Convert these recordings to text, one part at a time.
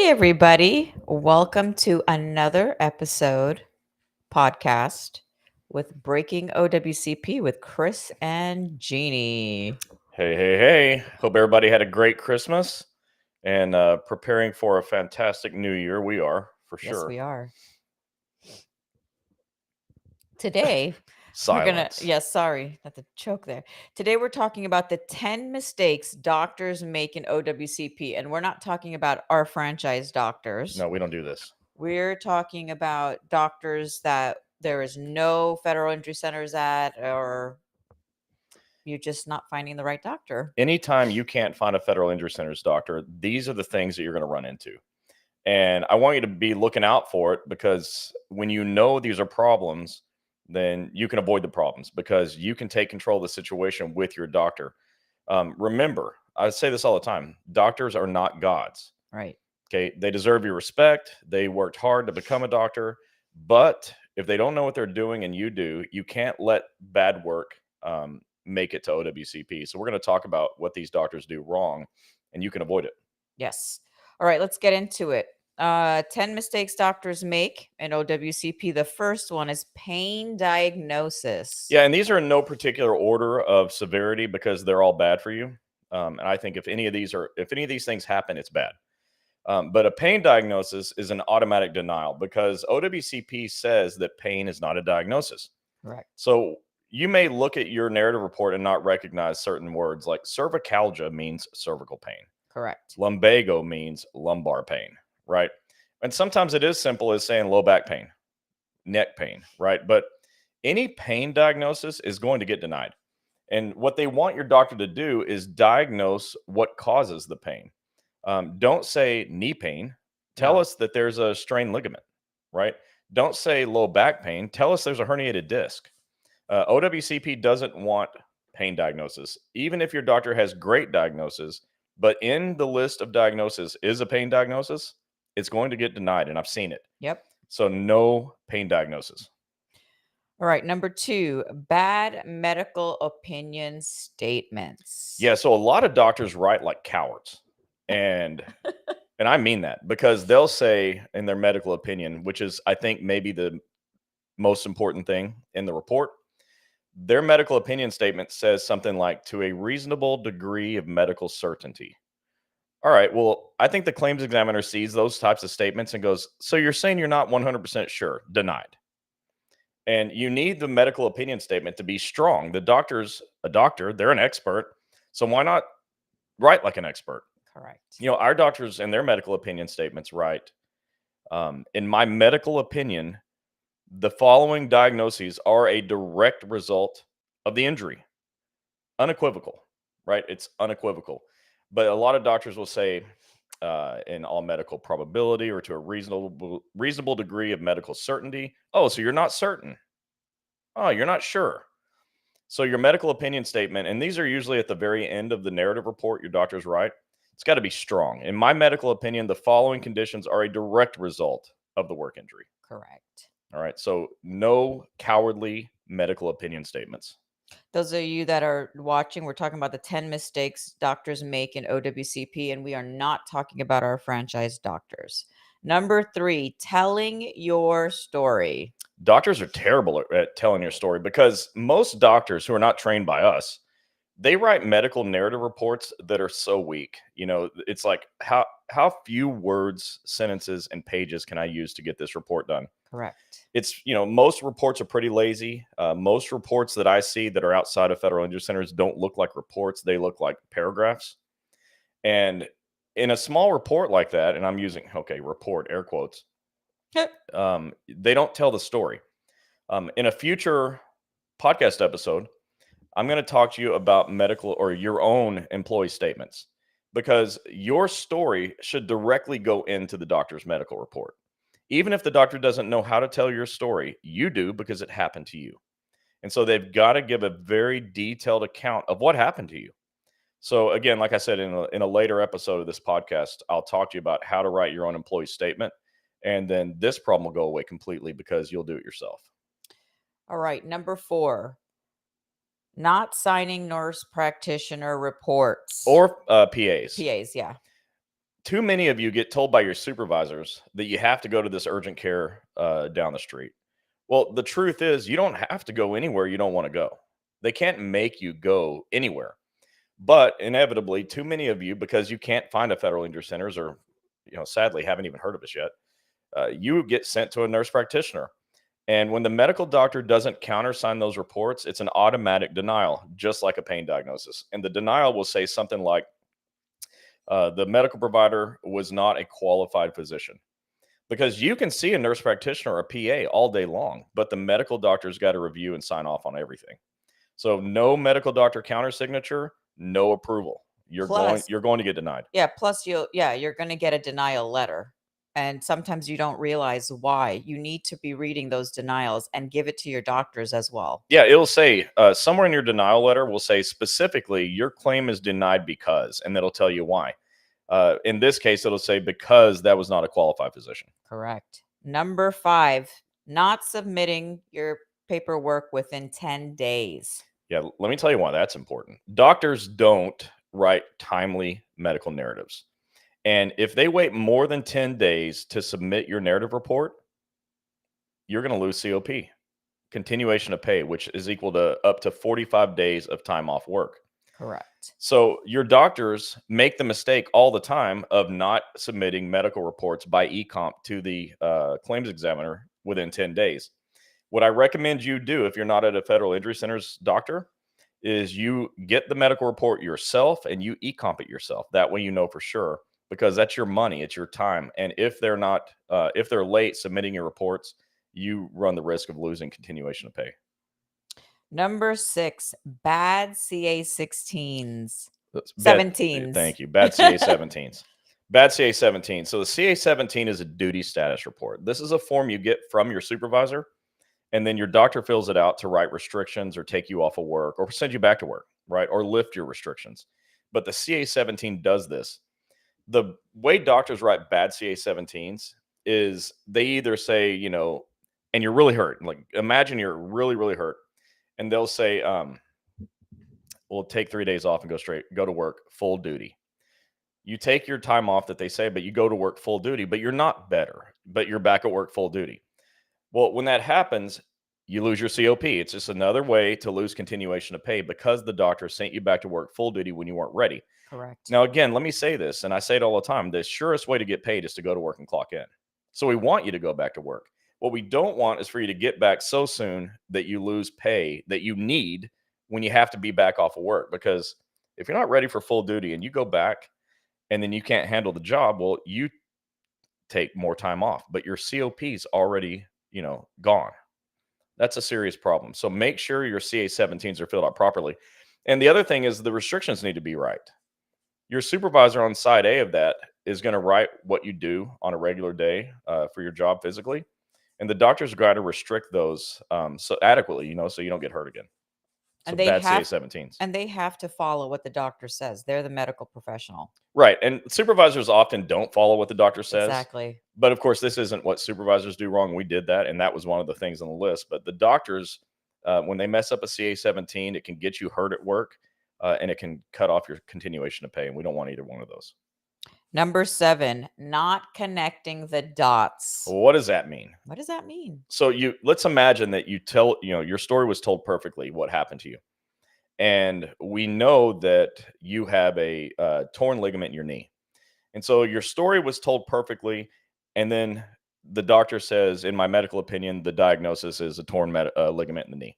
Hey, everybody. Welcome to another podcast with Breaking OWCP with Chris and Genie. Hey. Hope everybody had a great Christmas and preparing for a fantastic new year. We are, for Yes, sure. we are. Today, Silence. sorry, not to choke there. Today, we're talking about the 10 mistakes doctors make in OWCP. And we're not talking about our franchise doctors. No, we don't do this. We're talking about doctors that there is no federal injury centers at, or you're just not finding the right doctor. Anytime you can't find a federal injury center's doctor, these are the things that you're going to run into. And I want you to be looking out for it, because when you know these are problems, then you can avoid the problems because you can take control of the situation with your doctor. Remember, I say this all the time: doctors are not gods. Right. Okay, they deserve your respect. They worked hard to become a doctor, but if they don't know what they're doing and you do, you can't let bad work make it to OWCP. So we're going to talk about what these doctors do wrong, and you can avoid it. Yes. All right, let's get into it. 10 mistakes doctors make in OWCP. The first one is pain diagnosis. Yeah, and these are in no particular order of severity because they're all bad for you. And I think if any of these things happen, it's bad. But a pain diagnosis is an automatic denial because OWCP says that pain is not a diagnosis. Correct. So you may look at your narrative report and not recognize certain words, like cervicalgia means cervical pain. Correct. Lumbago means lumbar pain, right? And sometimes it is simple as saying low back pain, neck pain, right? But any pain diagnosis is going to get denied. And what they want your doctor to do is diagnose what causes the pain. Don't say knee pain. Tell No. us that there's a strained ligament, right? Don't say low back pain. Tell us there's a herniated disc. OWCP doesn't want pain diagnosis, even if your doctor has great diagnosis. But in the list of diagnosis is a pain diagnosis, it's going to get denied, and I've seen it. Yep. So no pain diagnosis. All right, number 2, bad medical opinion statements. Yeah, so a lot of doctors write like cowards. And I mean that, because they'll say in their medical opinion, which is I think maybe the most important thing in the report, their medical opinion statement says something like, to a reasonable degree of medical certainty. All right, well, I think the claims examiner sees those types of statements and goes, so you're saying you're not 100% sure? Denied. And you need the medical opinion statement to be strong. The doctor's a doctor, they're an expert. So why not write like an expert? Correct. You know, our doctors in their medical opinion statements write, in my medical opinion, the following diagnoses are a direct result of the injury. Unequivocal, right? It's unequivocal. But a lot of doctors will say, in all medical probability or to a reasonable degree of medical certainty. Oh, so you're not certain. Oh, you're not sure. So your medical opinion statement, and these are usually at the very end of the narrative report your doctors write, it's got to be strong. In my medical opinion, the following conditions are a direct result of the work injury. Correct. All right. So no cowardly medical opinion statements. Those of you that are watching, we're talking about the 10 mistakes doctors make in OWCP, and we are not talking about our franchise doctors. Number 3, telling your story. Doctors are terrible at telling your story because most doctors who are not trained by us, they write medical narrative reports that are so weak. You know, it's like how few words, sentences, and pages can I use to get this report done? Correct. It's, you know, most reports are pretty lazy. Most reports that I see that are outside of federal injury centers don't look like reports. They look like paragraphs. And in a small report like that, and I'm using, okay, report, air quotes, they don't tell the story. In a future podcast episode, I'm going to talk to you about medical or your own employee statements, because your story should directly go into the doctor's medical report. Even if the doctor doesn't know how to tell your story, you do, because it happened to you. And so they've got to give a very detailed account of what happened to you. So again, like I said, in a later episode of this podcast, I'll talk to you about how to write your own employee statement. And then this problem will go away completely because you'll do it yourself. All right, number 4, not signing nurse practitioner reports. Or PAs. PAs, yeah. Too many of you get told by your supervisors that you have to go to this urgent care down the street. Well, the truth is, you don't have to go anywhere you don't want to go. They can't make you go anywhere. But inevitably, too many of you, because you can't find a federal injury centers, or sadly, haven't even heard of us yet, you get sent to a nurse practitioner. And when the medical doctor doesn't countersign those reports, it's an automatic denial, just like a pain diagnosis. And the denial will say something like, the medical provider was not a qualified physician. Because you can see a nurse practitioner or a PA all day long, but the medical doctor's got to review and sign off on everything. So no medical doctor counter signature, no approval. Plus, You're going to get denied. yeah, plus you're going to get a denial letter. And sometimes you don't realize why. You need to be reading those denials and give it to your doctors as well. Yeah, it'll say somewhere in your denial letter will say specifically your claim is denied because, and that'll tell you why. In this case, it'll say because that was not a qualified physician. Correct. Number 5, not submitting your paperwork within 10 days. Yeah, let me tell you why that's important. Doctors don't write timely medical narratives. And if they wait more than 10 days to submit your narrative report, you're going to lose COP, continuation of pay, which is equal to up to 45 days of time off work. Correct. So your doctors make the mistake all the time of not submitting medical reports by e-comp to the claims examiner within 10 days. What I recommend you do if you're not at a federal injury center's doctor is you get the medical report yourself and you e-comp it yourself. That way you know for sure, because that's your money, it's your time. And if they're not, if they're late submitting your reports, you run the risk of losing continuation of pay. Number 6, bad CA-16s. Bad, 17s. thank you. Bad CA-17s. Bad CA-17. So the CA-17 is a duty status report. This is a form you get from your supervisor, and then your doctor fills it out to write restrictions or take you off of work or send you back to work, right? Or lift your restrictions. But the CA-17 does this. The way doctors write bad CA-17s is they either say, and you're really hurt. Like imagine you're really, really hurt. And they'll say, we'll take 3 days off and go to work full duty. You take your time off that they say, but you go to work full duty, but you're not better, but you're back at work full duty. Well, when that happens, you lose your COP. It's just another way to lose continuation of pay because the doctor sent you back to work full duty when you weren't ready. Correct. Now, again, let me say this, and I say it all the time. The surest way to get paid is to go to work and clock in. So we want you to go back to work. What we don't want is for you to get back so soon that you lose pay that you need when you have to be back off of work. Because if you're not ready for full duty and you go back and then you can't handle the job, well, you take more time off, but your COP's already, gone. That's a serious problem. So make sure your CA-17s are filled out properly. And the other thing is the restrictions need to be right. Your supervisor on side A of that is going to write what you do on a regular day for your job physically. And the doctor's got to restrict those so adequately, so you don't get hurt again. So And they bad have CA-17s. and they have to follow what the doctor says. They're the medical professional. Right. And supervisors often don't follow what the doctor says. Exactly. But of course, this isn't what supervisors do wrong. We did that, and that was one of the things on the list. But the doctors, when they mess up a CA-17, it can get you hurt at work, and it can cut off your continuation of pay. And we don't want either one of those. Number 7, not connecting the dots. Well, what does that mean? What does that mean? So let's imagine that your story was told perfectly what happened to you. And we know that you have a torn ligament in your knee. And so your story was told perfectly. And then the doctor says, in my medical opinion, the diagnosis is a torn ligament in the knee.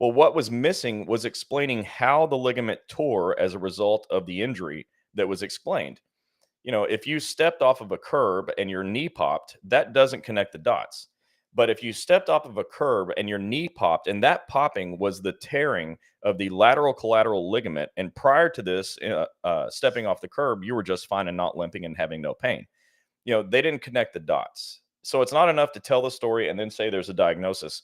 Well, what was missing was explaining how the ligament tore as a result of the injury that was explained. If you stepped off of a curb and your knee popped, that doesn't connect the dots. But if you stepped off of a curb and your knee popped, and that popping was the tearing of the lateral collateral ligament, and prior to this, stepping off the curb, you were just fine and not limping and having no pain. They didn't connect the dots. So it's not enough to tell the story and then say there's a diagnosis.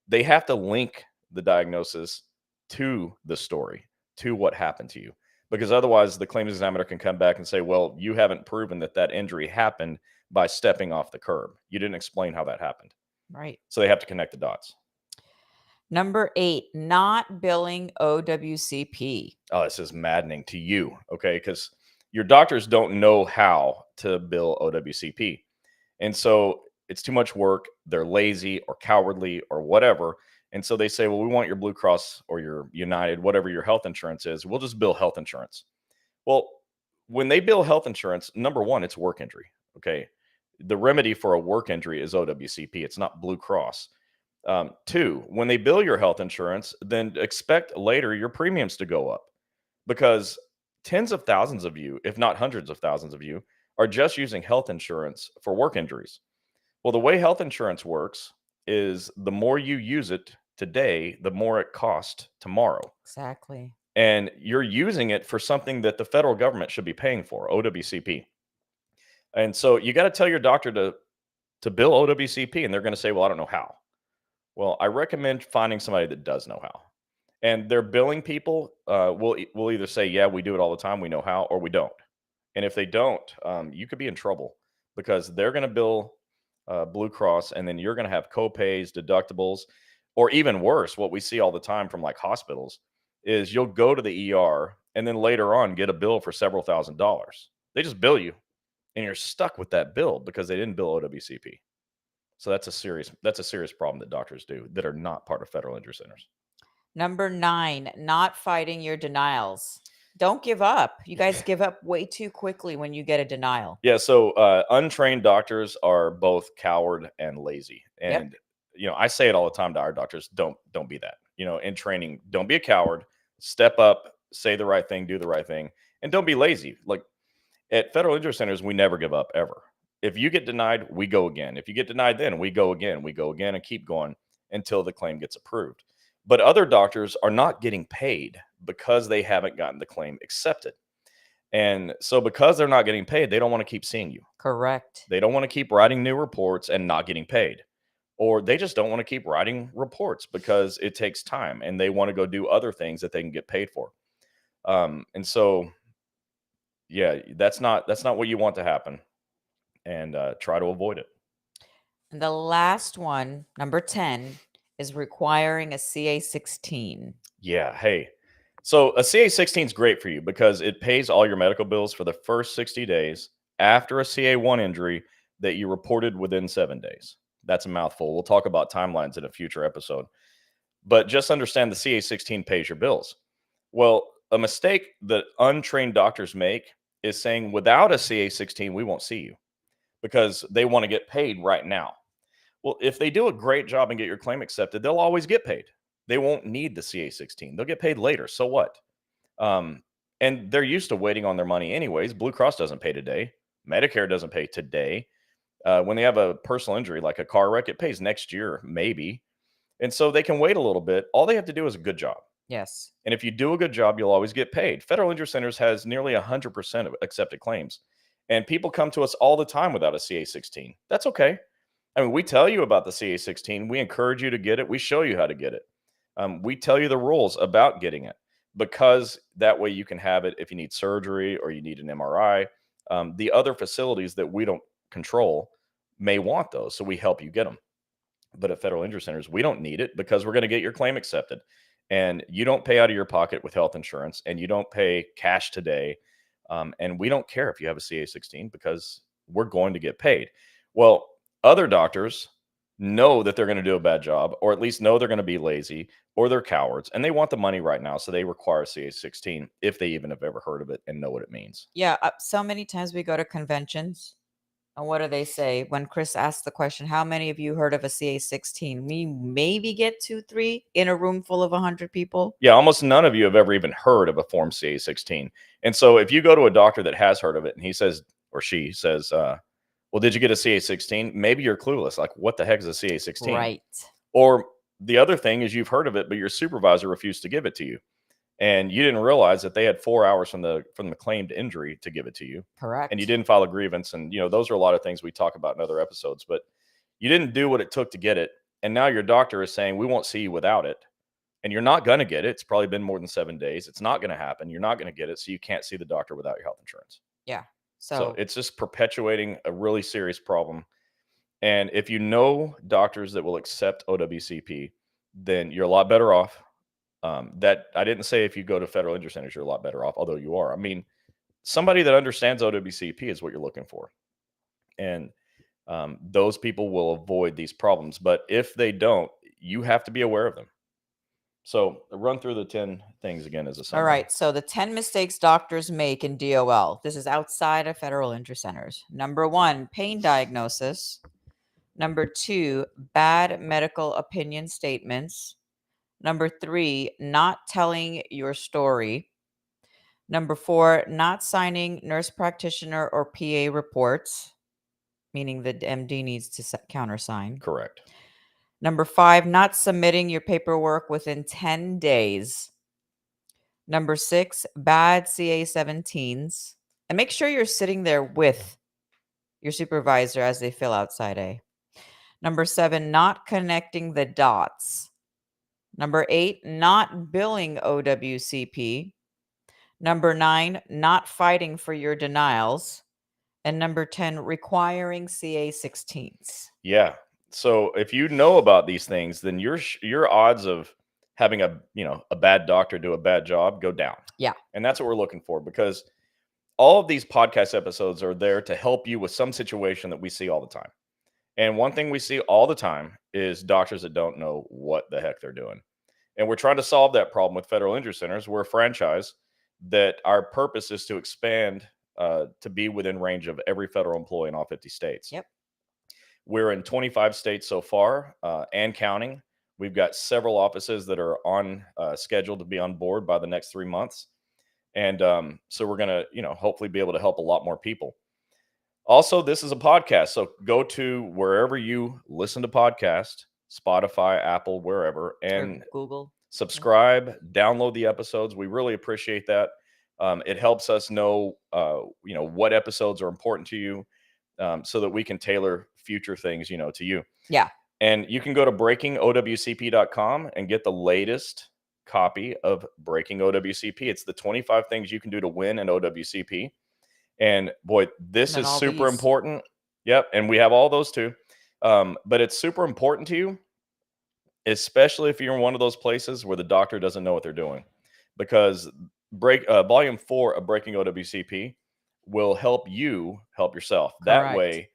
They have to link the diagnosis to the story, to what happened to you. Because otherwise, the claims examiner can come back and say, well, you haven't proven that injury happened by stepping off the curb. You didn't explain how that happened. Right. So they have to connect the dots. Number 8, not billing OWCP. Oh, this is maddening to you, okay? Because your doctors don't know how to bill OWCP. And so it's too much work. They're lazy or cowardly or whatever. And so they say, well, we want your Blue Cross or your United, whatever your health insurance is. We'll just bill health insurance. Well, when they bill health insurance, number one, it's work injury. Okay. The remedy for a work injury is OWCP. It's not Blue Cross. Two, when they bill your health insurance, then expect later your premiums to go up because tens of thousands of you, if not hundreds of thousands of you, are just using health insurance for work injuries. Well, the way health insurance works is the more you use it today, the more it costs tomorrow. Exactly. And you're using it for something that the federal government should be paying for, OWCP. And so you got to tell your doctor to bill OWCP, and they're going to say, "Well, I don't know how." Well, I recommend finding somebody that does know how. And their billing people will either say, "Yeah, we do it all the time, we know how," or we don't. And if they don't, you could be in trouble because they're going to bill Blue Cross, and then you're going to have copays, deductibles, or even worse, what we see all the time from like hospitals is you'll go to the ER and then later on get a bill for several $1,000s. They just bill you, and you're stuck with that bill because they didn't bill OWCP. So that's a serious problem that doctors do that are not part of federal injury centers. Number 9, not fighting your denials. Don't give up. You guys give up way too quickly when you get a denial. Yeah, so untrained doctors are both coward and lazy. Yep. And I say it all the time to our doctors, don't be that. In training, don't be a coward. Step up, say the right thing, do the right thing, and don't be lazy. Like at federal injury centers, we never give up ever. If you get denied, we go again. If you get denied, then we go again. We go again and keep going until the claim gets approved. But other doctors are not getting paid because they haven't gotten the claim accepted. And so because they're not getting paid, they don't want to keep seeing you. Correct. They don't want to keep writing new reports and not getting paid. Or they just don't want to keep writing reports because it takes time and they want to go do other things that they can get paid for. And so yeah, that's not what you want to happen, and try to avoid it. And the last one, number 10, is requiring a CA16. Yeah, hey. So a CA16 is great for you because it pays all your medical bills for the first 60 days after a CA1 injury that you reported within 7 days. That's a mouthful. We'll talk about timelines in a future episode. But just understand the CA16 pays your bills. Well, a mistake that untrained doctors make is saying without a CA16 we won't see you because they want to get paid right now. Well, if they do a great job and get your claim accepted, they'll always get paid. They won't need the CA16. They'll get paid later. So what? Um, and they're used to waiting on their money anyways. Blue Cross doesn't pay today. Medicare doesn't pay today. When they have a personal injury like a car wreck, it pays next year, maybe. And so they can wait a little bit. All they have to do is a good job. Yes. And if you do a good job, you'll always get paid. Federal Injury Centers has nearly 100% of accepted claims. And people come to us all the time without a CA16. That's okay. I mean, we tell you about the CA16. We encourage you to get it. We show you how to get it. We tell you the rules about getting it because that way you can have it if you need surgery or you need an MRI. The other facilities that we don't control may want those, so we help you get them. But at federal injury centers, we don't need it because we're going to get your claim accepted. And you don't pay out of your pocket with health insurance and you don't pay cash today. And we don't care if you have a CA16 because we're going to get paid. Well, other doctors know that they're going to do a bad job, or at least know they're going to be lazy, or they're cowards, and they want the money right now. So they require CA16 if they even have ever heard of it and know what it means. Yeah. So many times we go to conventions. And what do they say? When Chris asked the question, how many of you heard of a CA16? We maybe get 2, 3 in a room full of 100 people. Yeah, almost none of you have ever even heard of a Form CA16. And so if you go to a doctor that has heard of it and he says, or she says, well, did you get a CA16? Maybe you're clueless. Like, what the heck is a CA16? Right. Or the other thing is you've heard of it, but your supervisor refused to give it to you. And you didn't realize that they had 4 hours from the claimed injury to give it to you. Correct. And you didn't file a grievance. And, those are a lot of things we talk about in other episodes, but you didn't do what it took to get it. And now your doctor is saying, we won't see you without it. And you're not going to get it. It's probably been more than 7 days. It's not going to happen. You're not going to get it. So you can't see the doctor without your health insurance. Yeah. So it's just perpetuating a really serious problem. And if you know doctors that will accept OWCP, then you're a lot better off. That I didn't say if you go to federal injury centers, you're a lot better off, although you are. I mean, somebody that understands OWCP is what you're looking for. And those people will avoid these problems. But if they don't, you have to be aware of them. So run through the 10 things again as a All summary. right. So the 10 mistakes doctors make in DOL. This is outside of federal injury centers. Number 1, pain diagnosis. Number 2, bad medical opinion statements. Number 3, not telling your story. Number 4, not signing nurse practitioner or PA reports, meaning the MD needs to countersign. Correct. Number 5, not submitting your paperwork within 10 days. Number 6, bad CA-17s. And make sure you're sitting there with your supervisor as they fill out Side A. Number 7, not connecting the dots. Number 8, not billing OWCP. Number 9, not fighting for your denials. And number 10, requiring CA-16s. Yeah. So if you know about these things, then your odds of having a bad doctor do a bad job go down. Yeah. And that's what we're looking for, because all of these podcast episodes are there to help you with some situation that we see all the time. And one thing we see all the time is doctors that don't know what the heck they're doing. And we're trying to solve that problem with federal injury centers. We're a franchise that our purpose is to expand to be within range of every federal employee in all 50 states. Yep. We're in 25 states so far and counting. We've got several offices that are on schedule to be on board by the next 3 months. And so we're going to, hopefully be able to help a lot more people. Also, this is a podcast. So go to wherever you listen to podcasts, Spotify, Apple, wherever, and or Google. Subscribe, download the episodes. We really appreciate that. It helps us know, what episodes are important to you, so that we can tailor future things, to you. Yeah. And you can go to breakingowcp.com and get the latest copy of Breaking OWCP. It's the 25 things you can do to win an OWCP. And boy, this is super important. Yep. And we have all those too. But it's super important to you, especially if you're in one of those places where the doctor doesn't know what they're doing, because volume 4 of Breaking OWCP will help you help yourself. That Correct. way,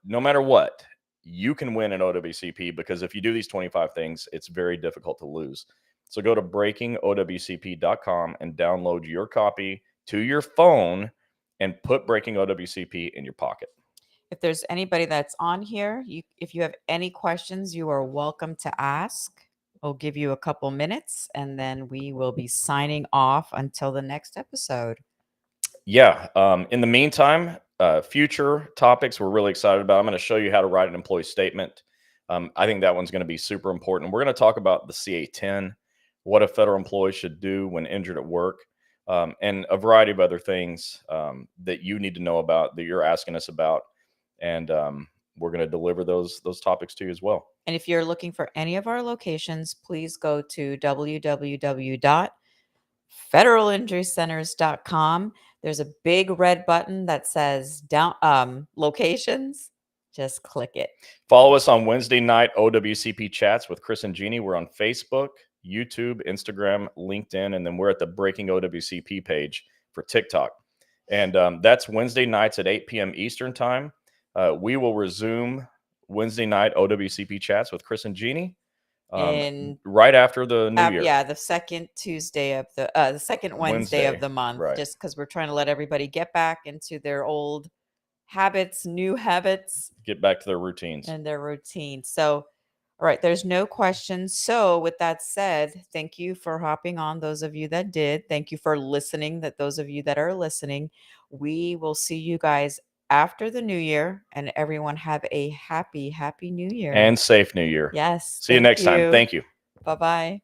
no matter what, you can win an OWCP, because if you do these 25 things, it's very difficult to lose. So go to breakingowcp.com and download your copy to your phone and put Breaking OWCP in your pocket. If there's anybody that's on here, if you have any questions, you are welcome to ask. We'll give you a couple minutes, and then we will be signing off until the next episode. Yeah. In the meantime, future topics we're really excited about. I'm going to show you how to write an employee statement. I think that one's going to be super important. We're going to talk about the CA-10, what a federal employee should do when injured at work, and a variety of other things that you need to know about, that you're asking us about. And we're going to deliver those topics to you as well. And if you're looking for any of our locations, please go to www.federalinjurycenters.com. There's a big red button that says locations. Just click it. Follow us on Wednesday night OWCP chats with Chris and Gini. We're on Facebook, YouTube, Instagram, LinkedIn, and then we're at the Breaking OWCP page for TikTok. And that's Wednesday nights at 8 p.m. Eastern time. We will resume Wednesday night OWCP chats with Chris and Gini right after the new year. Yeah, the second Tuesday of the second Wednesday of the month, right. Just because we're trying to let everybody get back into their old habits, new habits, get back to their routines and their routine. So, all right, there's no questions. So with that said, thank you for hopping on, those of you that did. Thank you for listening, those of you that are listening. We will see you guys after the new year, and everyone have a happy new year and safe new year. Yes. See you next time. Thank you. Bye-bye.